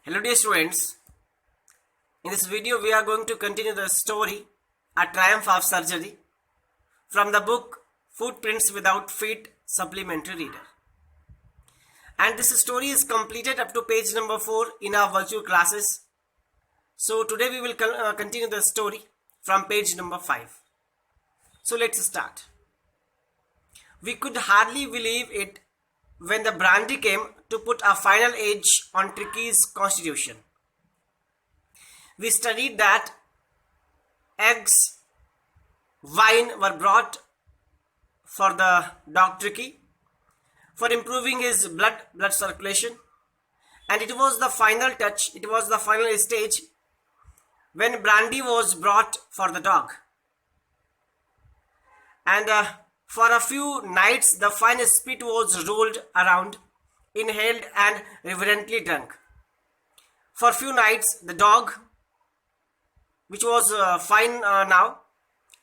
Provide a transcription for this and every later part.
Hello dear students, in this video we are going to continue the story A Triumph of Surgery from the book Footprints Without Feet Supplementary Reader. And this story is completed up to page number 4 in our virtual classes. So today we will continue the story from page number 5. So let's start. We could hardly believe it when the brandy came to put a final edge on Tricky's constitution. We studied that eggs, wine were brought for the dog Tricky for improving his blood circulation, and it was the final touch, it was the final stage when brandy was brought for the dog. And for a few nights the fine spit was rolled around, inhaled and reverently drunk. For few nights the dog, which was fine now,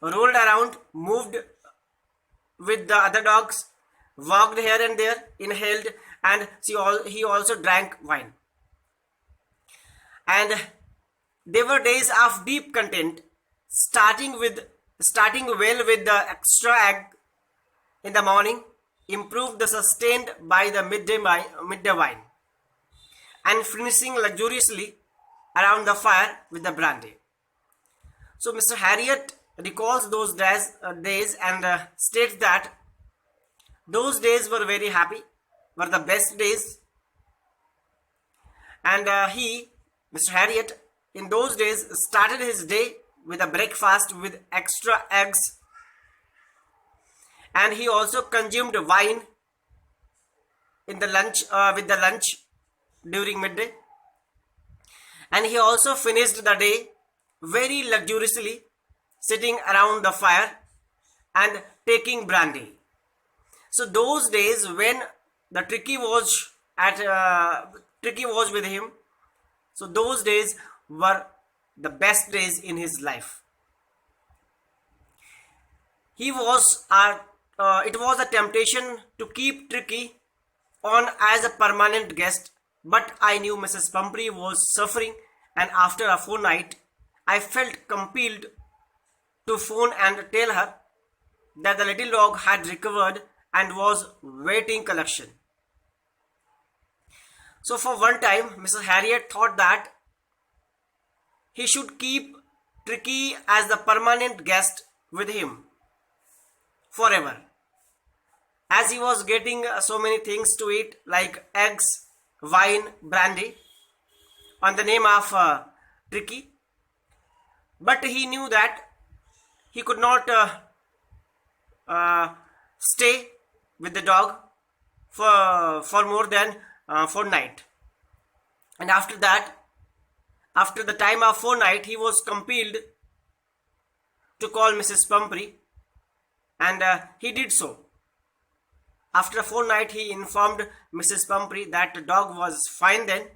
rolled around, moved with the other dogs, walked here and there, inhaled, and he also drank wine. And there were days of deep content, starting well with the extra egg in the morning, improved the sustained by the midday wine, and finishing luxuriously around the fire with the brandy. So Mr. Harriet recalls those days and states that those days were very happy, were the best days, and Mr. Harriet, in those days started his day with a breakfast with extra eggs, and he also consumed wine in the lunch with the lunch during midday, and he also finished the day very luxuriously, sitting around the fire and taking brandy. So those days when the Tricky was with him, so those days were the best days in his life. It was a temptation to keep Tricky on as a permanent guest, but I knew Mrs. Pumphrey was suffering, and after a fortnight I felt compelled to phone and tell her that the little dog had recovered and was waiting collection. So for one time Mrs. Harriet thought that he should keep Tricky as the permanent guest with him forever, as he was getting so many things to eat like eggs, wine, brandy on the name of Tricky. But he knew that he could not stay with the dog for more than fortnight. And after that, after the time of fortnight, he was compelled to call Mrs. Pumphrey, and he did so. After a fortnight, he informed Mrs. Pumphrey that the dog was fine then,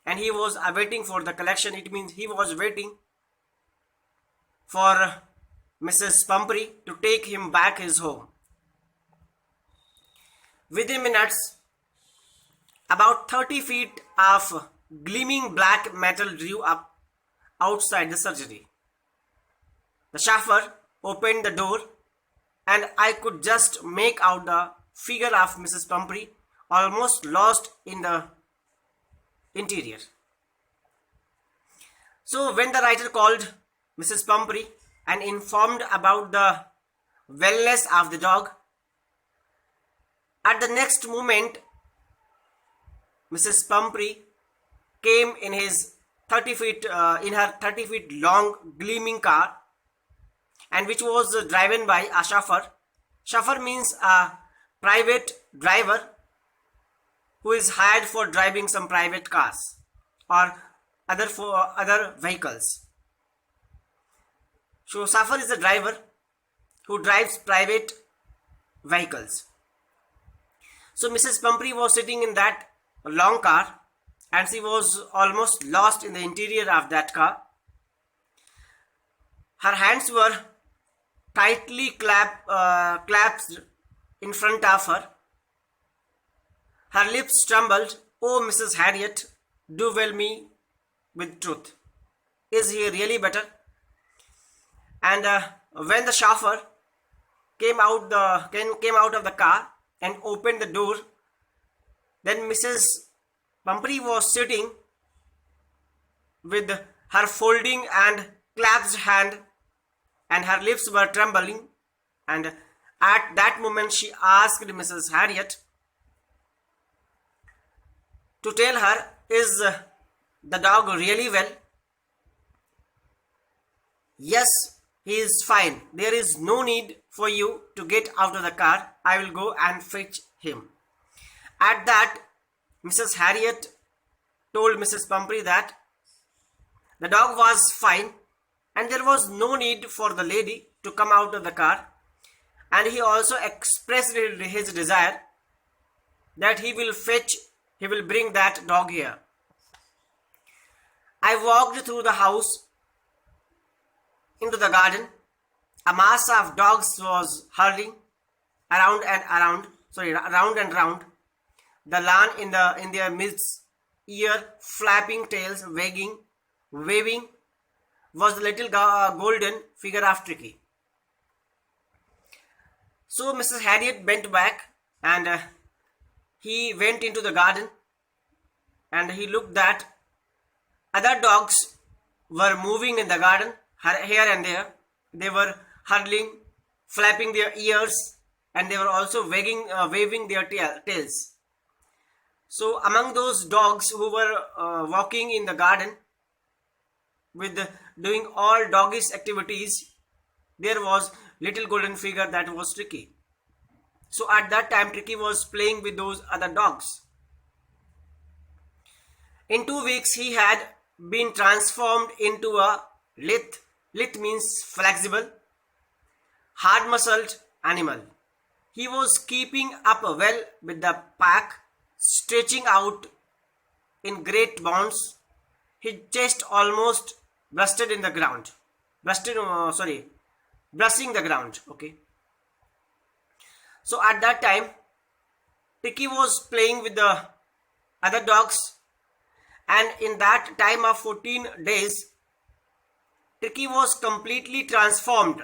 and he was awaiting for the collection. It means he was waiting for Mrs. Pumphrey to take him back his home. Within minutes, about 30 feet of gleaming black metal drew up outside the surgery. The chauffeur opened the door, and I could just make out the figure of Mrs. Pumphrey, almost lost in the interior. So when the writer called Mrs. Pumphrey and informed about the wellness of the dog, at the next moment Mrs. Pumphrey came in her 30 feet long gleaming car, and which was driven by a chauffeur. Chauffeur means a private driver who is hired for driving some private cars or other vehicles. So chauffeur is a driver who drives private vehicles. So Mrs. Pumphrey was sitting in that long car, and she was almost lost in the interior of that car. Her hands were tightly clasped in front of her. Her lips trembled. "Oh, Mrs. Harriet, do well me with truth. Is he really better? And when the chauffeur came out of the car and opened the door, then Mrs. Pumphrey was sitting with her folding and clasped hand, and her lips were trembling. And at that moment, she asked Mrs. Harriet to tell her, is the dog really well? Yes, he is fine. There is no need for you to get out of the car. I will go and fetch him. At that, Mrs. Harriet told Mrs. Pumphrey that the dog was fine and there was no need for the lady to come out of the car, and he also expressed his desire that he will bring that dog here. I walked through the house into the garden. A mass of dogs was hurrying around and round the lawn in their midst, ear flapping, tails waving was the little golden figure of Tricky. So Mrs. Harriet bent back and he went into the garden, and he looked that other dogs were moving in the garden here and there. They were hurling, flapping their ears, and they were also waving their tails. So among those dogs who were walking in the garden with doing all doggish activities, there was little golden figure that was Tricky. So at that time, Tricky was playing with those other dogs. In 2 weeks, he had been transformed into a lithe. Lithe means flexible, hard-muscled animal. He was keeping up well with the pack, stretching out in great bounds. His chest almost brushing the ground. Okay. So at that time, Tricky was playing with the other dogs, and in that time of 14 days, Tricky was completely transformed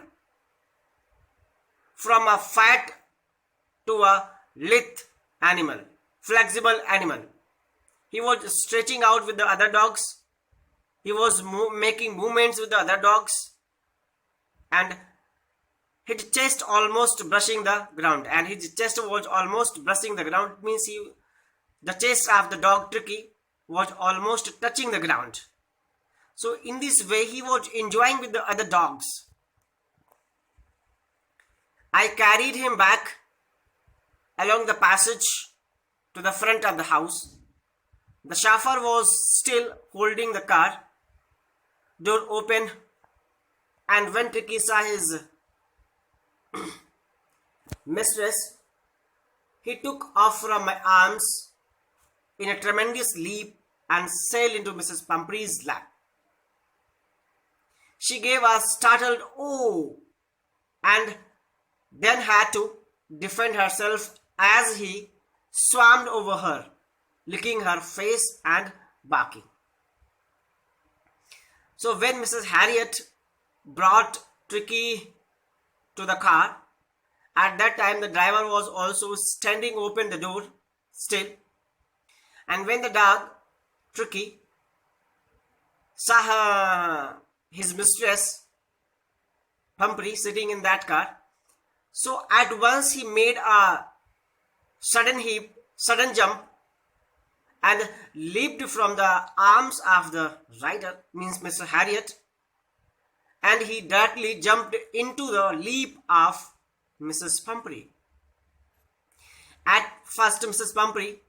from a fat to a lithe animal, flexible animal. He was stretching out with the other dogs. He was making movements with the other dogs, and his chest almost brushing the ground. And his chest was almost brushing the ground. It means the chest of the dog Tricky was almost touching the ground. So in this way, he was enjoying with the other dogs. I carried him back along the passage to the front of the house. The chauffeur was still holding the car door open, and when Tricky saw his mistress, he took off from my arms in a tremendous leap and sailed into Mrs. Pumphrey's lap. She gave a startled "oh" and then had to defend herself as he swarmed over her, licking her face and barking. So when Mrs. Harriet brought Tricky to the car, at that time the driver was also standing open the door still, and when the dog Tricky saw his mistress Pumphrey sitting in that car, so at once he made a sudden jump and leaped from the arms of the rider, means Mr. Harriet, and he directly jumped into the leap of Mrs. Pumphrey. At first, Mrs. Pumphrey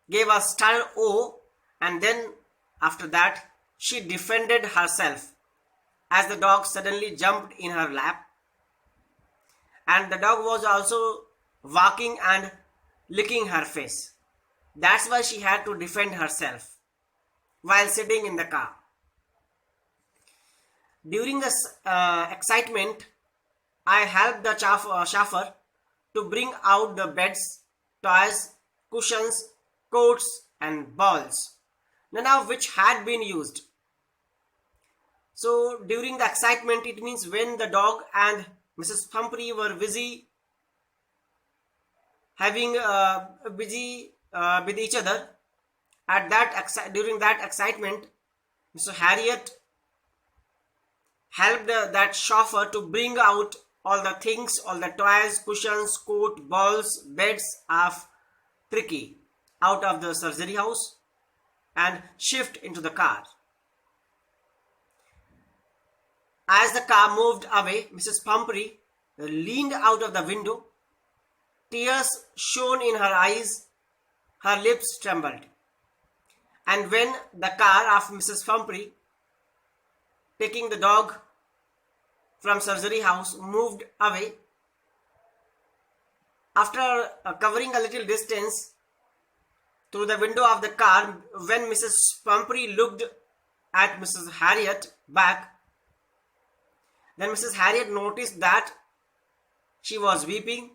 gave a startled "oh", and then after that she defended herself as the dog suddenly jumped in her lap, and the dog was also walking and licking her face. That's why she had to defend herself while sitting in the car. During this excitement, I helped the chauffeur to bring out the beds, toys, cushions, coats and balls. none of which had been used. So during the excitement, it means when the dog and Mrs. Pumphrey were busy having busy with each other, at that during that excitement, Mr. Harriet helped that chauffeur to bring out all the things, all the toys, cushions, coat, balls, beds of Tricky out of the surgery house and shift into the car. As the car moved away, Mrs. Pumphrey leaned out of the window. Tears shone in her eyes. Her lips trembled. And when the car of Mrs. Pumphrey, taking the dog from surgery house, moved away, after covering a little distance through the window of the car, when Mrs. Pumphrey looked at Mrs. Harriet back, then Mrs. Harriet noticed that she was weeping.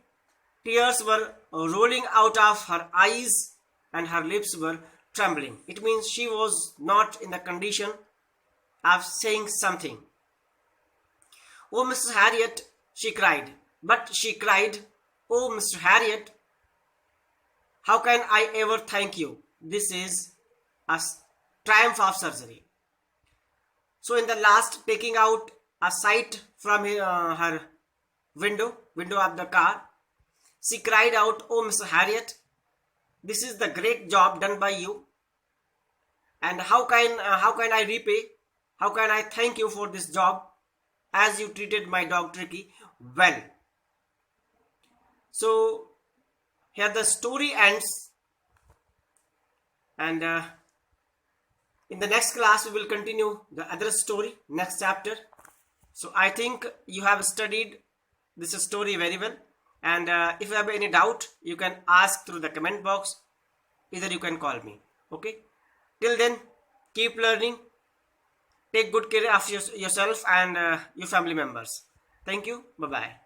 Tears were rolling out of her eyes and her lips were trembling. It means she was not in the condition of saying something. "Oh, Mrs. Harriet," she cried. But she cried, "Oh, Mr. Harriet, how can I ever thank you? This is a triumph of surgery." So in the last, taking out a sight from her window of the car, she cried out, "Oh, Mr. Harriet, this is the great job done by you. And how can I repay? How can I thank you for this job as you treated my dog Tricky well?" So here the story ends, and in the next class we will continue the other story, next chapter. So I think you have studied this story very well, and if you have any doubt, you can ask through the comment box. Either you can call me. Okay. Till then, keep learning. Take good care of yourself and your family members. Thank you. Bye bye.